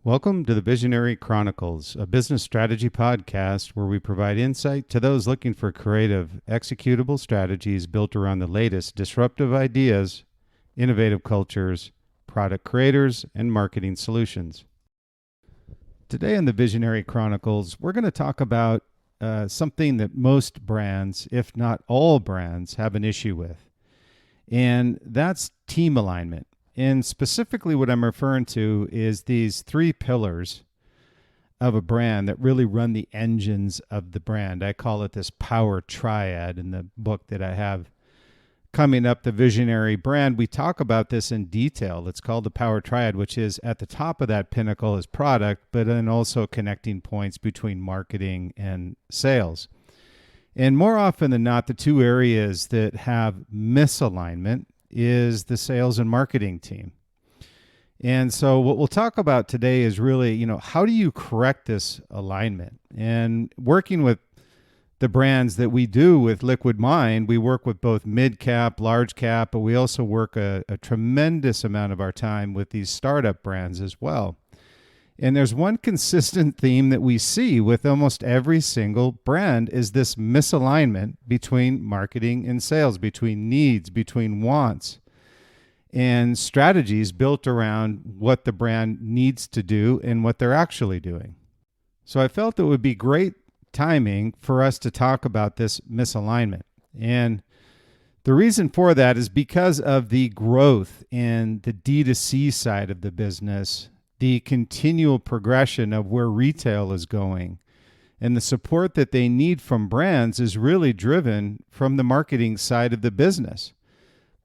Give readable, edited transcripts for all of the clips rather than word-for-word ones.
Welcome to the Visionary Chronicles, a business strategy podcast where we provide insight to those looking for creative, executable strategies built around the latest disruptive ideas, innovative cultures, product creators, and marketing solutions. Today in the Visionary Chronicles, we're going to talk about something that most brands, if not all brands, have an issue with, and that's team alignment. And specifically what I'm referring to is these three pillars of a brand that really run the engines of the brand. I call it this power triad in the book that I have coming up, The Visionary Brand. We talk about this in detail. It's called the power triad, which is at the top of that pinnacle is product, but then also connecting points between marketing and sales. And more often than not, the two areas that have misalignment is the sales and marketing team. And so what we'll talk about today is really, how do you correct this alignment? And working with the brands that we do with LiquidMind, we work with both mid-cap, large cap, but we also work a tremendous amount of our time with these startup brands as well. And there's one consistent theme that we see with almost every single brand is this misalignment between marketing and sales, between needs, between wants, and strategies built around what the brand needs to do and what they're actually doing. So I felt it would be great timing for us to talk about this misalignment. And the reason for that is because of the growth in the D2C side of the business, the continual progression of where retail is going, and the support that they need from brands is really driven from the marketing side of the business.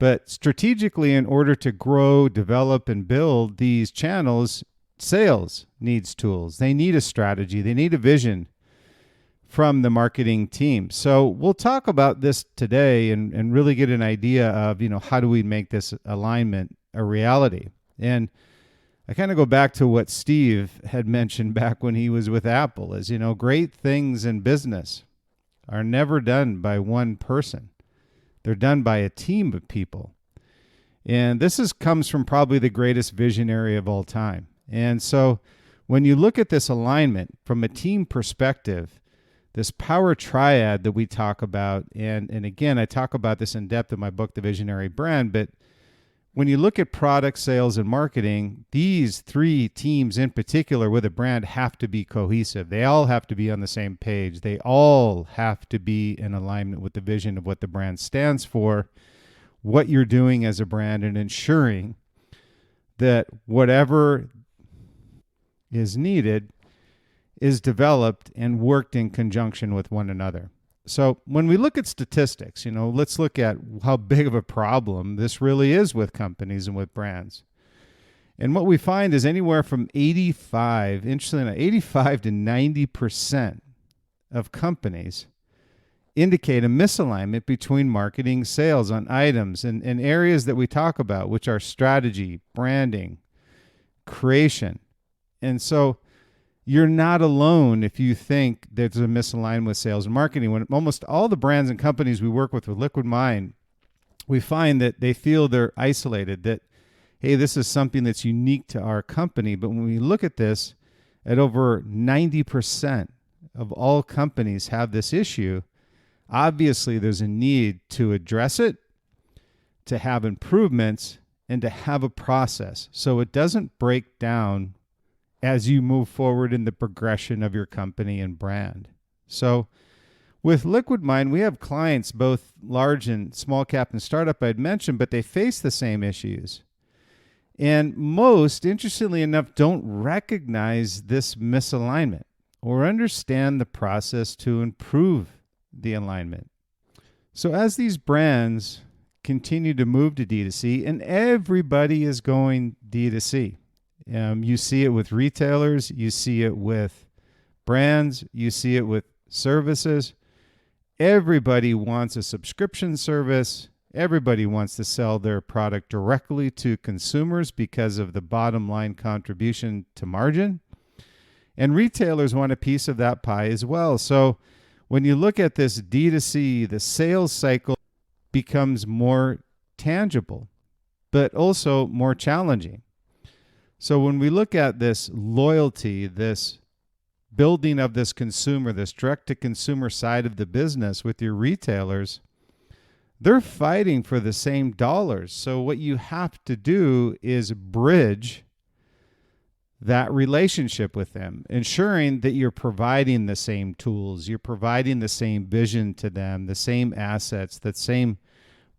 But strategically, in order to grow, develop, and build these channels, sales needs tools. They need a strategy. They need a vision from the marketing team. So we'll talk about this today and really get an idea of, how do we make this alignment a reality? And I kind of go back to what Steve had mentioned back when he was with Apple is, great things in business are never done by one person. They're done by a team of people. And this comes from probably the greatest visionary of all time. And so when you look at this alignment from a team perspective, this power triad that we talk about, and again, I talk about this in depth in my book, The Visionary Brand, but when you look at product, sales, and marketing, these three teams in particular with a brand have to be cohesive. They all have to be on the same page. They all have to be in alignment with the vision of what the brand stands for, what you're doing as a brand, and ensuring that whatever is needed is developed and worked in conjunction with one another. So when we look at statistics, let's look at how big of a problem this really is with companies and with brands. And what we find is anywhere from 85 to 90% of companies indicate a misalignment between marketing, sales on items and areas that we talk about, which are strategy, branding, creation. And so you're not alone if you think there's a misalignment with sales and marketing. When almost all the brands and companies we work with LiquidMind, we find that they feel they're isolated, that, hey, this is something that's unique to our company. But when we look at this, at over 90% of all companies have this issue, obviously there's a need to address it, to have improvements, and to have a process so it doesn't break down as you move forward in the progression of your company and brand. So with LiquidMind, we have clients, both large and small cap and startup I'd mentioned, but they face the same issues. And most, interestingly enough, don't recognize this misalignment or understand the process to improve the alignment. So as these brands continue to move to D2C, and everybody is going D2C, you see it with retailers, you see it with brands, you see it with services. Everybody wants a subscription service. Everybody wants to sell their product directly to consumers because of the bottom line contribution to margin. And retailers want a piece of that pie as well. So when you look at this D2C, the sales cycle becomes more tangible, but also more challenging. So when we look at this loyalty, this building of this consumer, this direct-to-consumer side of the business with your retailers, they're fighting for the same dollars. So what you have to do is bridge that relationship with them, ensuring that you're providing the same tools, you're providing the same vision to them, the same assets, the same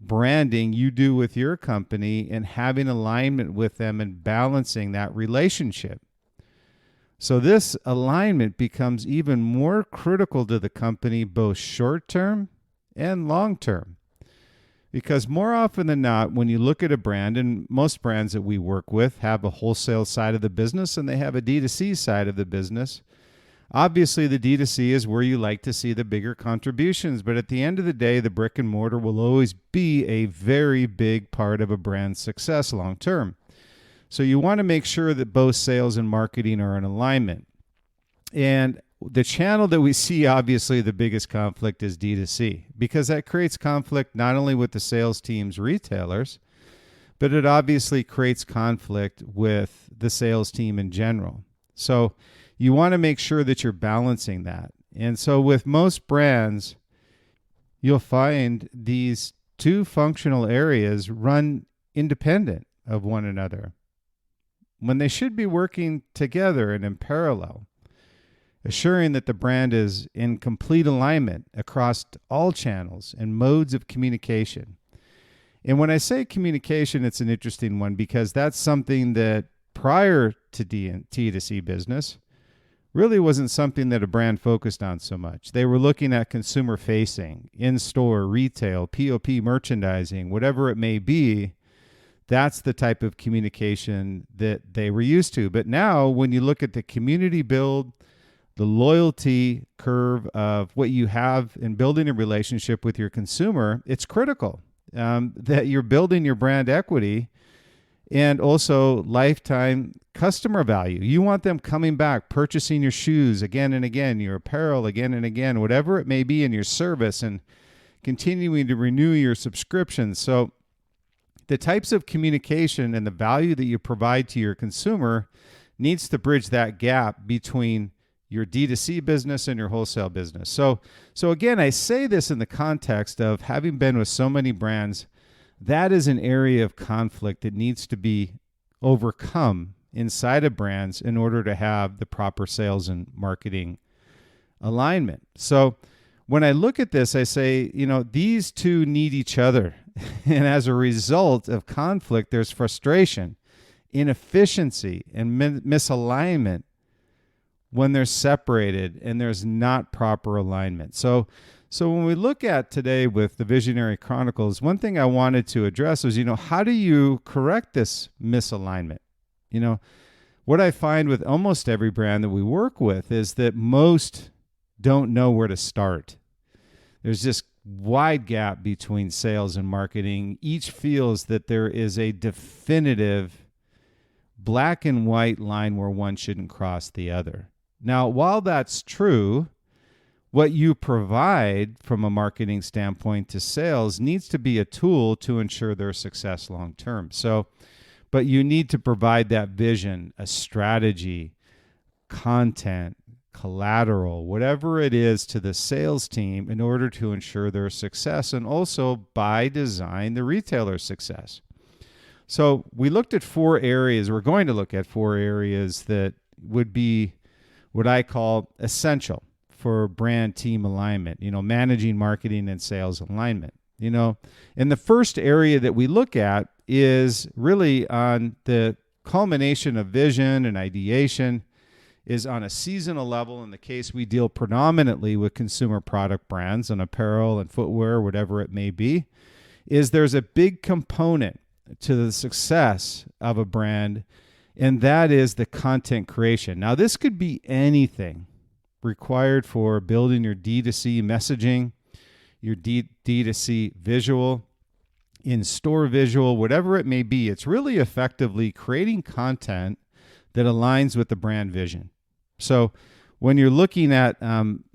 branding you do with your company, and having alignment with them and balancing that relationship. So this alignment becomes even more critical to the company, both short-term and long-term. Because more often than not, when you look at a brand, and most brands that we work with have a wholesale side of the business and they have a D2C side of the business. Obviously, the D2C is where you like to see the bigger contributions, but at the end of the day, the brick and mortar will always be a very big part of a brand's success long term. So you want to make sure that both sales and marketing are in alignment. And the channel that we see, obviously, the biggest conflict is D2C, because that creates conflict not only with the sales team's retailers, but it obviously creates conflict with the sales team in general. So you want to make sure that you're balancing that. And so with most brands, you'll find these two functional areas run independent of one another when they should be working together and in parallel, assuring that the brand is in complete alignment across all channels and modes of communication. And when I say communication, it's an interesting one, because that's something that prior to T2C business really wasn't something that a brand focused on so much. They were looking at consumer facing, in-store, retail, POP merchandising, whatever it may be. That's the type of communication that they were used to. But now when you look at the community build, the loyalty curve of what you have in building a relationship with your consumer, it's critical that you're building your brand equity and also lifetime customer value. You want them coming back, purchasing your shoes again and again, your apparel again and again, whatever it may be in your service, and continuing to renew your subscriptions. So the types of communication and the value that you provide to your consumer needs to bridge that gap between your D2C business and your wholesale business. So again, I say this in the context of having been with so many brands. That is an area of conflict that needs to be overcome inside of brands in order to have the proper sales and marketing alignment. So when I look at this, I say, these two need each other. And as a result of conflict, there's frustration, inefficiency, and misalignment when they're separated and there's not proper alignment. So when we look at today with the Visionary Chronicles, one thing I wanted to address was, how do you correct this misalignment? What I find with almost every brand that we work with is that most don't know where to start. There's this wide gap between sales and marketing. Each feels that there is a definitive black and white line where one shouldn't cross the other. Now, while that's true, what you provide from a marketing standpoint to sales needs to be a tool to ensure their success long term. But you need to provide that vision, a strategy, content, collateral, whatever it is, to the sales team in order to ensure their success, and also by design the retailer's success. So we looked at 4 areas. We're going to look at 4 areas that would be what I call essential for brand team alignment, managing marketing and sales alignment. And the first area that we look at is really on the culmination of vision and ideation, is on a seasonal level. In the case, we deal predominantly with consumer product brands and apparel and footwear, whatever it may be, is there's a big component to the success of a brand, and that is the content creation. Now, this could be anything required for building your D2C messaging, your D2C visual, in-store visual, whatever it may be. It's really effectively creating content that aligns with the brand vision. So when you're looking at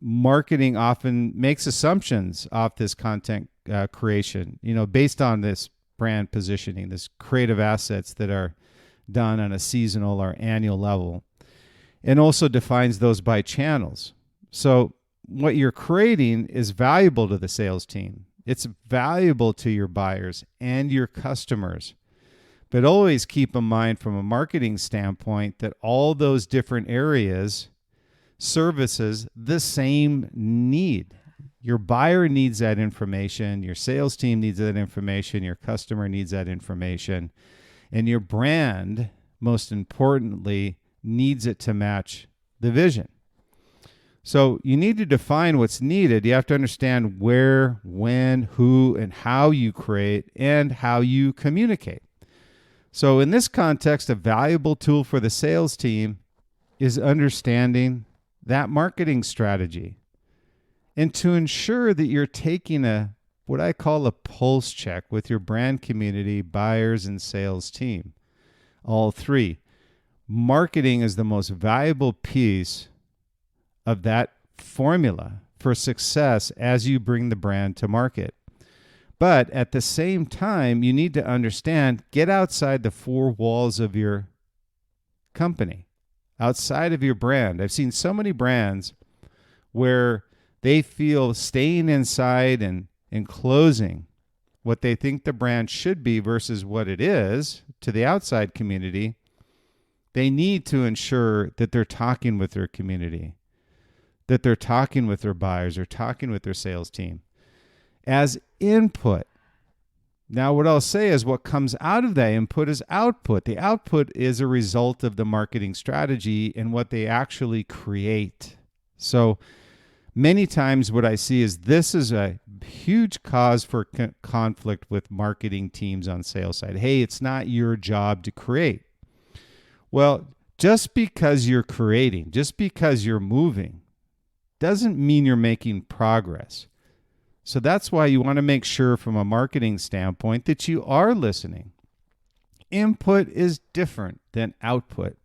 marketing, often makes assumptions off this content creation, based on this brand positioning, this creative assets that are done on a seasonal or annual level, and also defines those by channels. So what you're creating is valuable to the sales team. It's valuable to your buyers and your customers. But always keep in mind from a marketing standpoint that all those different areas services the same need. Your buyer needs that information, your sales team needs that information, your customer needs that information, and your brand, most importantly, needs it to match the vision. So you need to define what's needed. You have to understand where, when, who, and how you create and how you communicate. So in this context, a valuable tool for the sales team is understanding that marketing strategy, and to ensure that you're taking what I call a pulse check with your brand community, buyers, and sales team. All three. Marketing is the most valuable piece of that formula for success as you bring the brand to market. But at the same time, you need to understand, get outside the four walls of your company, outside of your brand. I've seen so many brands where they feel staying inside and closing what they think the brand should be versus what it is to the outside community. They need to ensure that they're talking with their community, that they're talking with their buyers, or talking with their sales team as input. Now, what I'll say is what comes out of that input is output. The output is a result of the marketing strategy and what they actually create. So many times what I see is this is a huge cause for conflict with marketing teams on sales side. Hey, it's not your job to create. Well, just because you're creating, just because you're moving, doesn't mean you're making progress. So that's why you want to make sure from a marketing standpoint that you are listening. Input is different than output.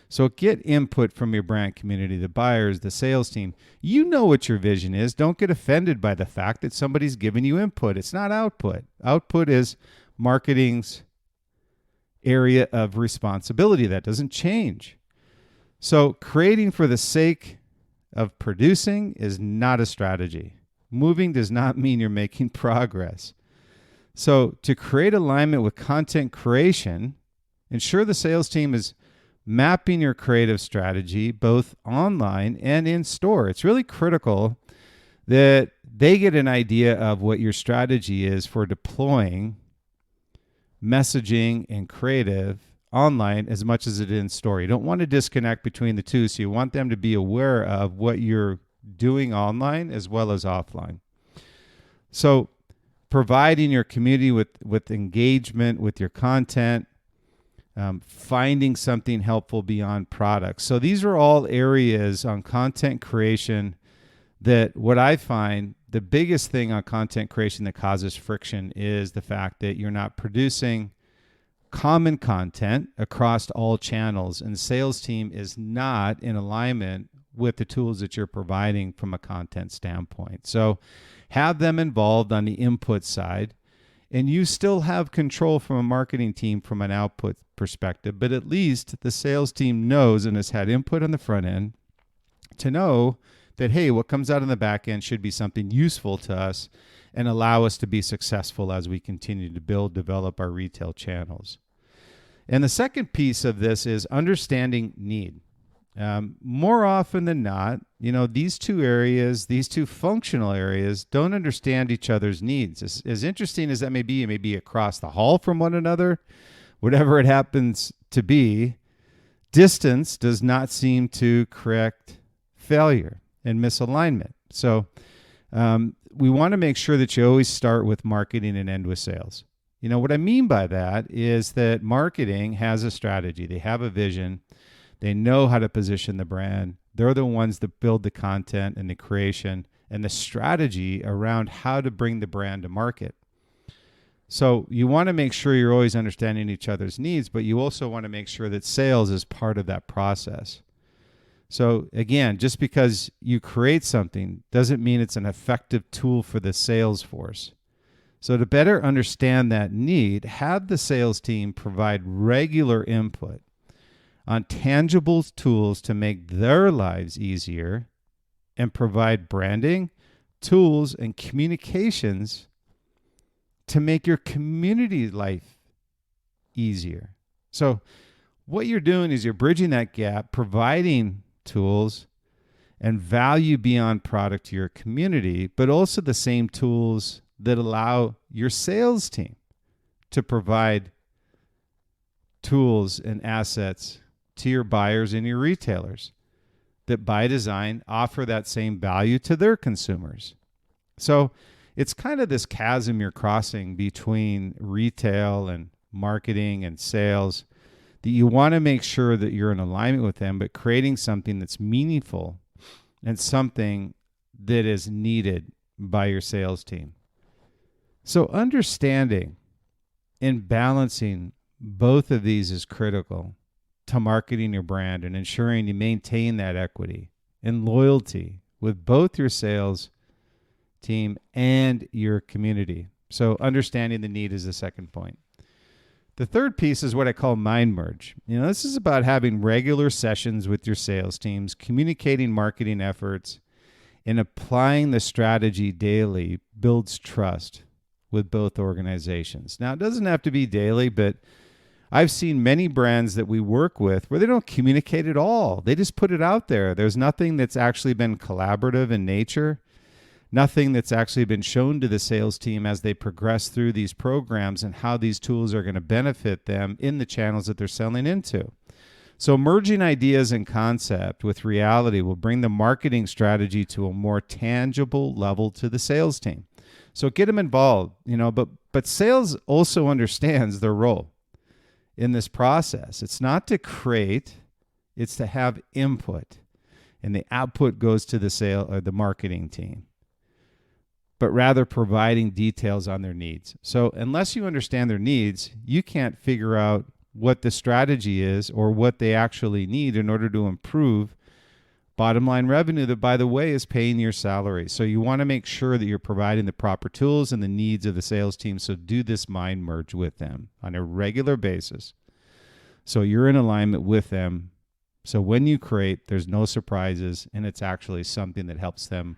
So get input from your brand community, the buyers, the sales team. You know what your vision is. Don't get offended by the fact that somebody's giving you input. It's not output. Output is marketing's area of responsibility. That doesn't change. So creating for the sake of producing is not a strategy. Moving does not mean you're making progress. So to create alignment with content creation, ensure the sales team is mapping your creative strategy both online and in store. It's really critical that they get an idea of what your strategy is for deploying messaging and creative online as much as it is in store. You don't want to disconnect between the two, so you want them to be aware of what you're doing online as well as offline. So providing your community with engagement with your content, finding something helpful beyond products. So these are all areas on content creation that what I find the biggest thing on content creation that causes friction is the fact that you're not producing common content across all channels, and the sales team is not in alignment with the tools that you're providing from a content standpoint. So have them involved on the input side, and you still have control from a marketing team from an output perspective, but at least the sales team knows and has had input on the front end to know that, hey, what comes out on the back end should be something useful to us and allow us to be successful as we continue to develop our retail channels. And the second piece of this is understanding need. More often than not, these two areas, these two functional areas, don't understand each other's needs. As interesting as that may be, it may be across the hall from one another, whatever it happens to be. Distance does not seem to correct failure and misalignment. So we want to make sure that you always start with marketing and end with sales. What I mean by that is that marketing has a strategy. They have a vision. They know how to position the brand. They're the ones that build the content and the creation and the strategy around how to bring the brand to market. So you want to make sure you're always understanding each other's needs, but you also want to make sure that sales is part of that process. So again, just because you create something doesn't mean it's an effective tool for the sales force. So to better understand that need, have the sales team provide regular input on tangible tools to make their lives easier and provide branding, tools, and communications to make your community life easier. So what you're doing is you're bridging that gap, providing tools and value beyond product to your community, but also the same tools that allow your sales team to provide tools and assets to your buyers and your retailers that by design offer that same value to their consumers. So it's kind of this chasm you're crossing between retail and marketing and sales that you want to make sure that you're in alignment with them, but creating something that's meaningful and something that is needed by your sales team. So understanding and balancing both of these is critical to marketing your brand and ensuring you maintain that equity and loyalty with both your sales team and your community. So understanding the need is the second point. The third piece is what I call mind merge. This is about having regular sessions with your sales teams, communicating marketing efforts, and applying the strategy daily builds trust with both organizations. Now, it doesn't have to be daily, but I've seen many brands that we work with where they don't communicate at all. They just put it out there. There's nothing that's actually been collaborative in nature, nothing that's actually been shown to the sales team as they progress through these programs and how these tools are going to benefit them in the channels that they're selling into. So merging ideas and concept with reality will bring the marketing strategy to a more tangible level to the sales team. So get them involved, but sales also understands their role in this process. It's not to create, it's to have input, and the output goes to the sale or the marketing team, but rather providing details on their needs. So unless you understand their needs, you can't figure out what the strategy is or what they actually need in order to improve bottom line revenue that, by the way, is paying your salary. So you want to make sure that you're providing the proper tools and the needs of the sales team. So do this mind merge with them on a regular basis. So you're in alignment with them. So when you create, there's no surprises, and it's actually something that helps them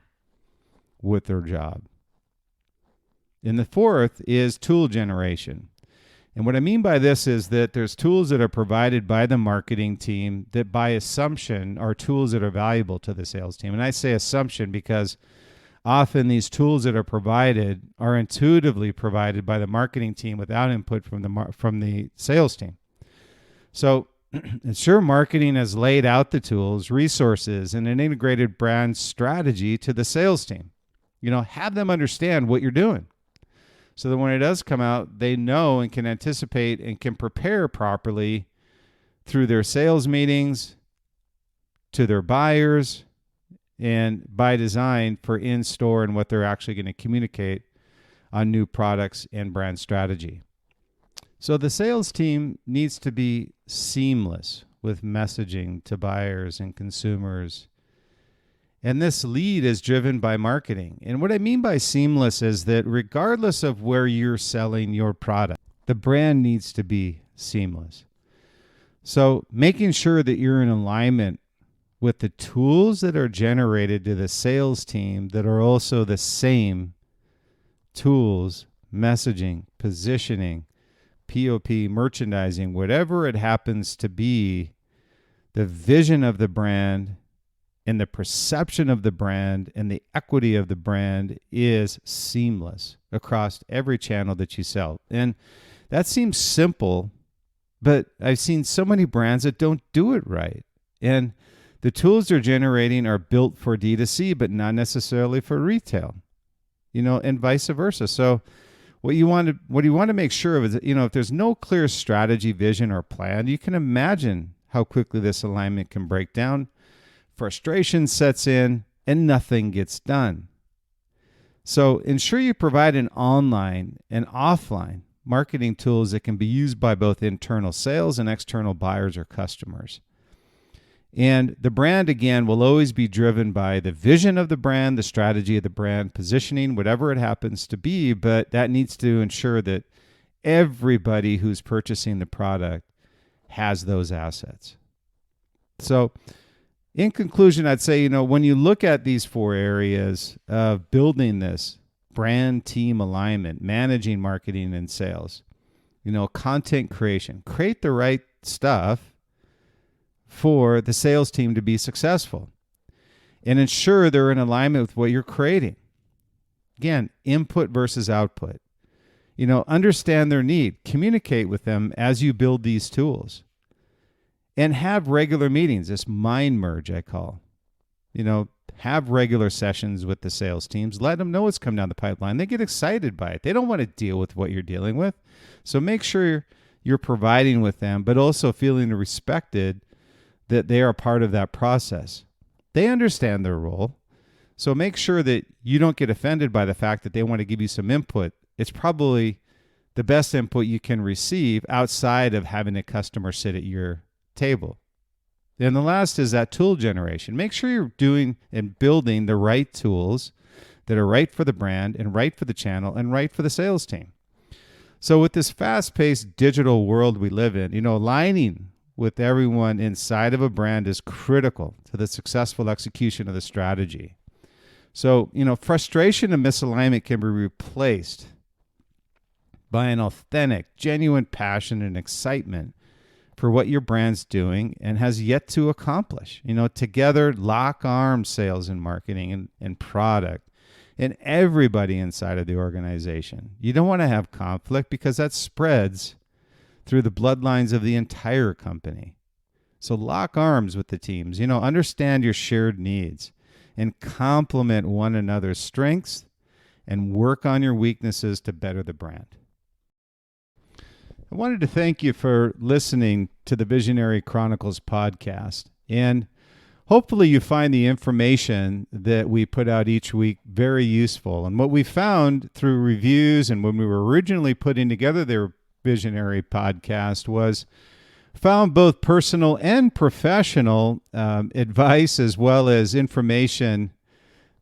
with their job. And the fourth is tool generation. And what I mean by this is that there's tools that are provided by the marketing team that by assumption are tools that are valuable to the sales team. And I say assumption because often these tools that are provided are intuitively provided by the marketing team without input from the sales team. So ensure marketing has laid out the tools, resources, and an integrated brand strategy to the sales team. Have them understand what you're doing, so that when it does come out, they know and can anticipate and can prepare properly through their sales meetings, to their buyers, and by design for in-store and what they're actually going to communicate on new products and brand strategy. So the sales team needs to be seamless with messaging to buyers and consumers. And this lead is driven by marketing. And what I mean by seamless is that regardless of where you're selling your product, the brand needs to be seamless. So making sure that you're in alignment with the tools that are generated to the sales team that are also the same tools, messaging, positioning, POP, merchandising, whatever it happens to be, the vision of the brand and the perception of the brand and the equity of the brand is seamless across every channel that you sell. And that seems simple, but I've seen so many brands that don't do it right. And the tools they're generating are built for D2C, but not necessarily for retail, and vice versa. So what you want to make sure of is, if there's no clear strategy, vision, or plan, you can imagine how quickly this alignment can break down. Frustration sets in and nothing gets done. So ensure you provide an online and offline marketing tools that can be used by both internal sales and external buyers or customers. And the brand, again, will always be driven by the vision of the brand, the strategy of the brand, positioning, whatever it happens to be. But that needs to ensure that everybody who's purchasing the product has those assets. So in conclusion, I'd say, when you look at these 4 areas of building this brand team alignment, managing marketing and sales, content creation, create the right stuff for the sales team to be successful and ensure they're in alignment with what you're creating. Again, input versus output. Understand their need, communicate with them as you build these tools, and have regular meetings, this mind merge I call. Have regular sessions with the sales teams. Let them know what's coming down the pipeline. They get excited by it. They don't want to deal with what you're dealing with. So make sure you're providing with them, but also feeling respected that they are part of that process. They understand their role. So make sure that you don't get offended by the fact that they want to give you some input. It's probably the best input you can receive outside of having a customer sit at your table. And the last is that tool generation. Make sure you're doing and building the right tools that are right for the brand and right for the channel and right for the sales team. So with this fast-paced digital world we live in, aligning with everyone inside of a brand is critical to the successful execution of the strategy. So, frustration and misalignment can be replaced by an authentic, genuine passion and excitement for what your brand's doing and has yet to accomplish. Together, lock arms, sales and marketing and product and everybody inside of the organization. You don't want to have conflict because that spreads through the bloodlines of the entire company. So lock arms with the teams, understand your shared needs and complement one another's strengths and work on your weaknesses to better the brand. I wanted to thank you for listening to the Visionary Chronicles podcast, and hopefully you find the information that we put out each week very useful. And what we found through reviews and when we were originally putting together their Visionary podcast was found both personal and professional advice as well as information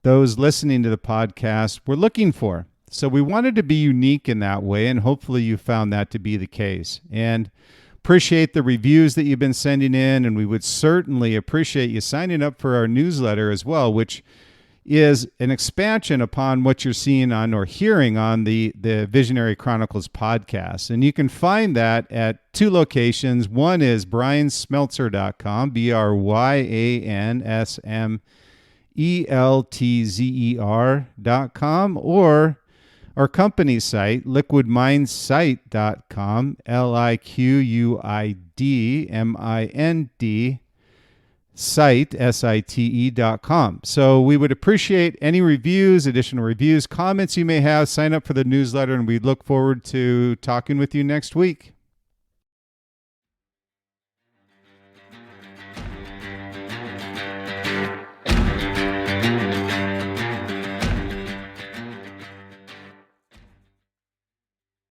those listening to the podcast were looking for. So we wanted to be unique in that way, and hopefully you found that to be the case. And appreciate the reviews that you've been sending in, and we would certainly appreciate you signing up for our newsletter as well, which is an expansion upon what you're seeing on or hearing on the Visionary Chronicles podcast. And you can find that at 2 locations. One is bryansmeltzer.com, BRYANSMELTZER.com, or our company site, LiquidMindSite.com, LiquidMind site, SITE.com. So we would appreciate any reviews, additional reviews, comments you may have. Sign up for the newsletter, and we look forward to talking with you next week.